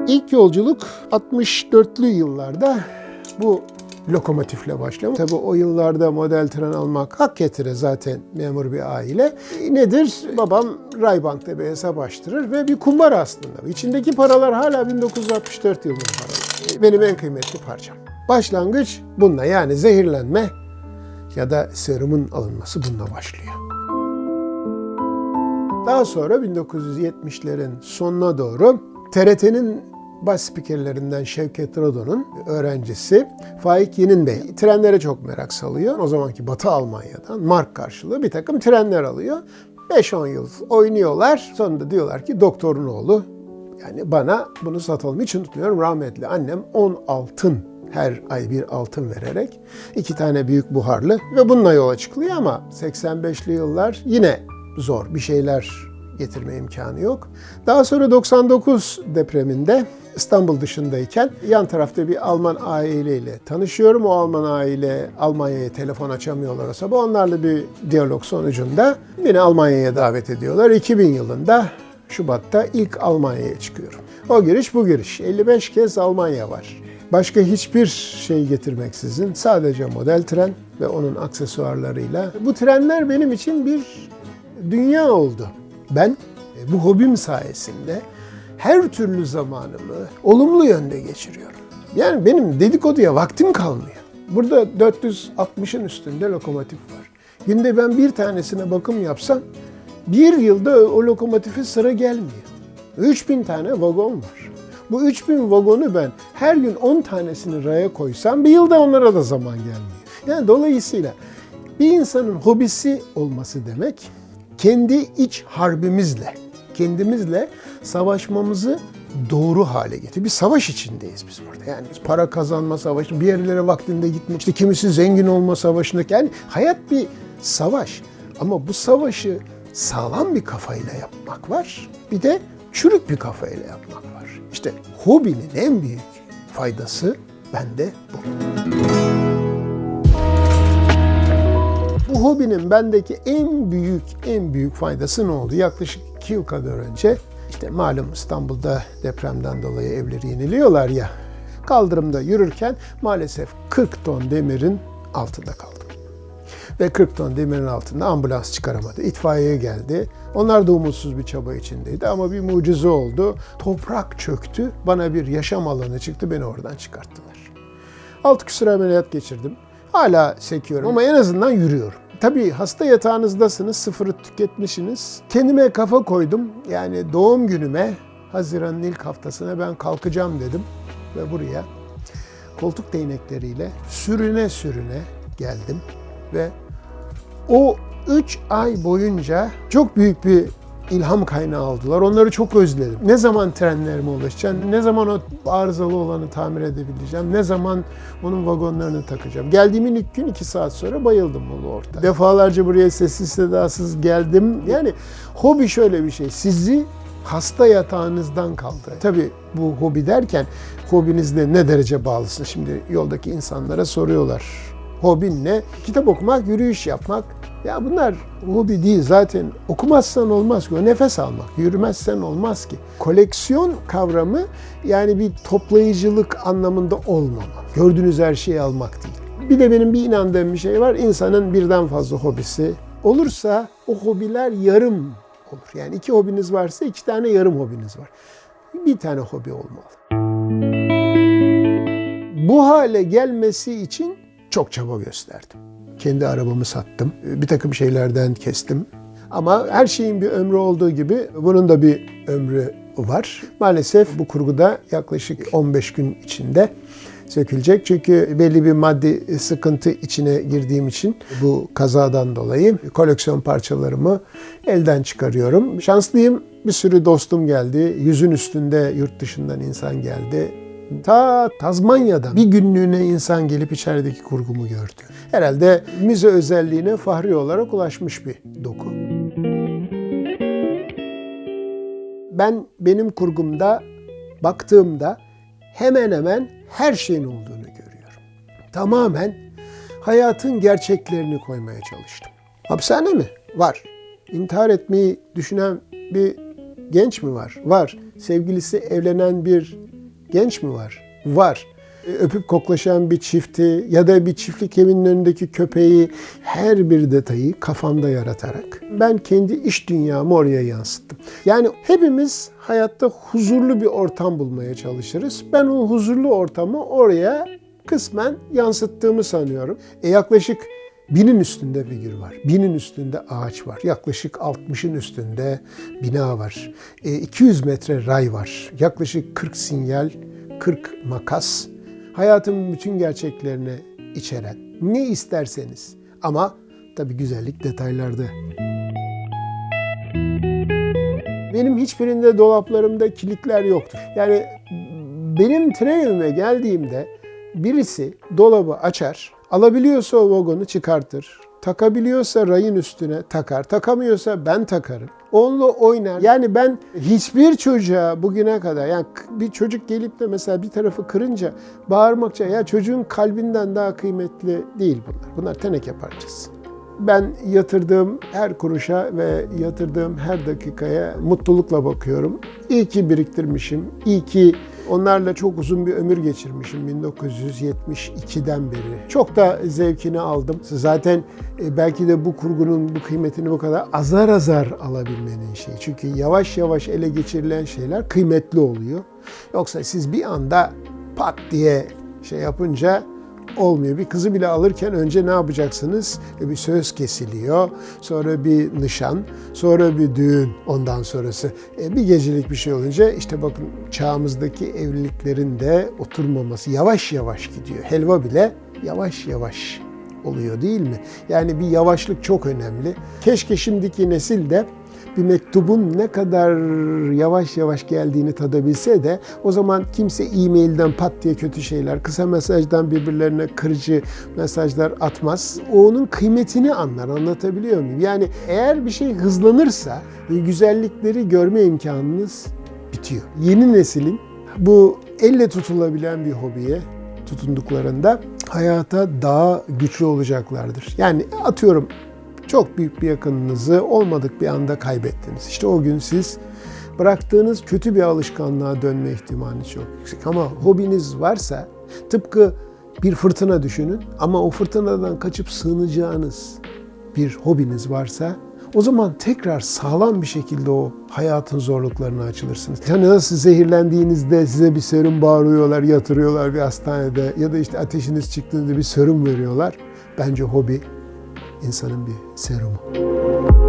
İlk yolculuk 64'lü yıllarda bu lokomotifle başlıyor. Tabii o yıllarda model tren almak hak getire, zaten memur bir aile. Nedir? Babam Raybank'ta bir hesap açtırır ve bir kumbara aslında. İçindeki paralar hala 1964 yılının paraları. Benim en kıymetli parçam. Başlangıç bununla, yani zehirlenme ya da serumun alınması bununla başlıyor. Daha sonra 1970'lerin sonuna doğru TRT'nin baş spikerlerinden Şevket Radon'un öğrencisi Faik Yenin Bey trenlere çok merak salıyor. O zamanki Batı Almanya'dan mark karşılığı bir takım trenler alıyor. 5-10 yıl oynuyorlar. Sonunda diyorlar ki doktorun oğlu, yani bana bunu satalım. Hiç unutmuyorum, rahmetli annem 10 altın, her ay bir altın vererek 2 tane büyük buharlı ve bununla yola çıkılıyor ama 85'li yıllar yine zor, bir şeyler getirme imkanı yok. Daha sonra 99 depreminde İstanbul dışındayken yan tarafta bir Alman aileyle tanışıyorum. O Alman aile Almanya'ya telefon açamıyorlar o sabah. Onlarla bir diyalog sonucunda beni Almanya'ya davet ediyorlar. 2000 yılında Şubat'ta ilk Almanya'ya çıkıyorum. O giriş bu giriş. 55 kez Almanya var. Başka hiçbir şey getirmeksizin sadece model tren ve onun aksesuarlarıyla. Bu trenler benim için bir dünya oldu. Ben bu hobim sayesinde her türlü zamanımı olumlu yönde geçiriyorum. Yani benim dedikoduya vaktim kalmıyor. Burada 460'ın üstünde lokomotif var. Günde ben bir tanesine bakım yapsam bir yılda o lokomotife sıra gelmiyor. 3000 tane vagon var. Bu 3000 vagonu ben her gün 10 tanesini raya koysam bir yılda onlara da zaman gelmiyor. Yani dolayısıyla bir insanın hobisi olması demek, kendi iç harbimizle, kendimizle savaşmamızı doğru hale getiriyor. Bir savaş içindeyiz biz burada. Yani para kazanma savaşı, bir yerlere vaktinde gitmek, işte kimisi zengin olma savaşında. Yani hayat bir savaş. Ama bu savaşı sağlam bir kafayla yapmak var. Bir de çürük bir kafayla yapmak var. İşte hobinin en büyük faydası bende bu. Bu hobinin bendeki en büyük faydası ne oldu? Yaklaşık 2 yıl kadar önce, işte malum İstanbul'da depremden dolayı evleri yeniliyorlar ya, kaldırımda yürürken maalesef 40 ton demirin altında kaldım. Ve 40 ton demirin altında ambulans çıkaramadı. İtfaiye geldi. Onlar da umutsuz bir çaba içindeydi ama bir mucize oldu. Toprak çöktü, bana bir yaşam alanı çıktı, beni oradan çıkarttılar. 6 küsur ameliyat geçirdim. Hala sekiyorum ama en azından yürüyorum. Tabii hasta yatağınızdasınız, sıfırı tüketmişsiniz. Kendime kafa koydum. Yani doğum günüme, Haziran'ın ilk haftasına ben kalkacağım dedim. Ve buraya koltuk değnekleriyle sürüne sürüne geldim. Ve o 3 ay boyunca çok büyük bir ilham kaynağı aldılar. Onları çok özledim. Ne zaman trenlerime ulaşacağım, ne zaman o arızalı olanı tamir edebileceğim, ne zaman onun vagonlarını takacağım. Geldiğimin ilk gün 2 saat sonra bayıldım orada. Defalarca buraya sessiz sedasız geldim. Yani hobi şöyle bir şey, sizi hasta yatağınızdan kaldırır. Tabii bu hobi derken hobinizle ne derece bağlısın? Şimdi yoldaki insanlara soruyorlar. Hobin ne? Kitap okumak, yürüyüş yapmak. Ya bunlar hobi değil zaten. Okumazsan olmaz ki. O nefes almak. Yürümezsen olmaz ki. Koleksiyon kavramı yani bir toplayıcılık anlamında olmamalı. Gördüğünüz her şeyi almak değil. Bir de benim bir inandığım bir şey var. İnsanın birden fazla hobisi olursa o hobiler yarım olur. Yani 2 hobiniz varsa 2 tane yarım hobiniz var. Bir tane hobi olmalı. Bu hale gelmesi için çok çaba gösterdim. Kendi arabamı sattım. Bir takım şeylerden kestim. Ama her şeyin bir ömrü olduğu gibi bunun da bir ömrü var. Maalesef bu kurguda yaklaşık 15 gün içinde sökülecek. Çünkü belli bir maddi sıkıntı içine girdiğim için bu kazadan dolayı koleksiyon parçalarımı elden çıkarıyorum. Şanslıyım. Bir sürü dostum geldi. 100'ün üstünde yurt dışından insan geldi. Ta Tazmanya'dan bir günlüğüne insan gelip içerideki kurgumu gördü. Herhalde müze özelliğine fahri olarak ulaşmış bir doku. Ben benim kurgumda baktığımda hemen hemen her şeyin olduğunu görüyorum. Tamamen hayatın gerçeklerini koymaya çalıştım. Hapishane mi? Var. İntihar etmeyi düşünen bir genç mi var? Var. Sevgilisi evlenen bir genç mi var? Var. Öpüp koklaşan bir çifti ya da bir çiftlik evinin önündeki köpeği, her bir detayı kafamda yaratarak ben kendi iş dünyamı oraya yansıttım. Yani hepimiz hayatta huzurlu bir ortam bulmaya çalışırız. Ben o huzurlu ortamı oraya kısmen yansıttığımı sanıyorum. Yaklaşık 1000'in üstünde figür var. 1000'in üstünde ağaç var. Yaklaşık 60'ın üstünde bina var. 200 metre ray var. Yaklaşık 40 sinyal, 40 makas. Hayatın bütün gerçeklerini içeren. Ne isterseniz. Ama tabii güzellik detaylarda. Benim hiçbirinde dolaplarımda kilitler yoktur. Yani benim tren evime geldiğimde birisi dolabı açar, alabiliyorsa o vagonu çıkartır, takabiliyorsa rayın üstüne takar, takamıyorsa ben takarım. Onunla oynar. Yani ben hiçbir çocuğa bugüne kadar, yani bir çocuk gelip de mesela bir tarafı kırınca bağırmakça, ya çocuğun kalbinden daha kıymetli değil bunlar. Bunlar teneke parçası. Ben yatırdığım her kuruşa ve yatırdığım her dakikaya mutlulukla bakıyorum. İyi ki biriktirmişim, iyi ki onlarla çok uzun bir ömür geçirmişim 1972'den beri. Çok da zevkini aldım. Zaten belki de bu kurgunun bu kıymetini bu kadar azar azar alabilmenin şeyi. Çünkü yavaş yavaş ele geçirilen şeyler kıymetli oluyor. Yoksa siz bir anda pat diye şey yapınca olmuyor. Bir kızı bile alırken önce ne yapacaksınız? Bir söz kesiliyor, sonra bir nişan, sonra bir düğün, ondan sonrası. Bir gecelik bir şey olunca işte bakın çağımızdaki evliliklerin de oturmaması yavaş yavaş gidiyor. Helva bile yavaş yavaş oluyor değil mi? Yani bir yavaşlık çok önemli. Keşke şimdiki nesil de bir mektubun ne kadar yavaş yavaş geldiğini tadabilse de o zaman kimse e-mailden pat diye kötü şeyler, kısa mesajdan birbirlerine kırıcı mesajlar atmaz. O onun kıymetini anlar, anlatabiliyor muyum? Yani eğer bir şey hızlanırsa güzellikleri görme imkanınız bitiyor. Yeni neslin bu elle tutulabilen bir hobiye tutunduklarında hayata daha güçlü olacaklardır. Yani atıyorum, çok büyük bir yakınınızı olmadık bir anda kaybettiniz. İşte o gün siz bıraktığınız kötü bir alışkanlığa dönme ihtimaliniz çok yüksek. Ama hobiniz varsa tıpkı bir fırtına düşünün ama o fırtınadan kaçıp sığınacağınız bir hobiniz varsa o zaman tekrar sağlam bir şekilde o hayatın zorluklarına açılırsınız. Yani nasıl zehirlendiğinizde size bir serum bağırıyorlar, yatırıyorlar bir hastanede ya da işte ateşiniz çıktığında bir serum veriyorlar. Bence hobi İnsanın bir serumu.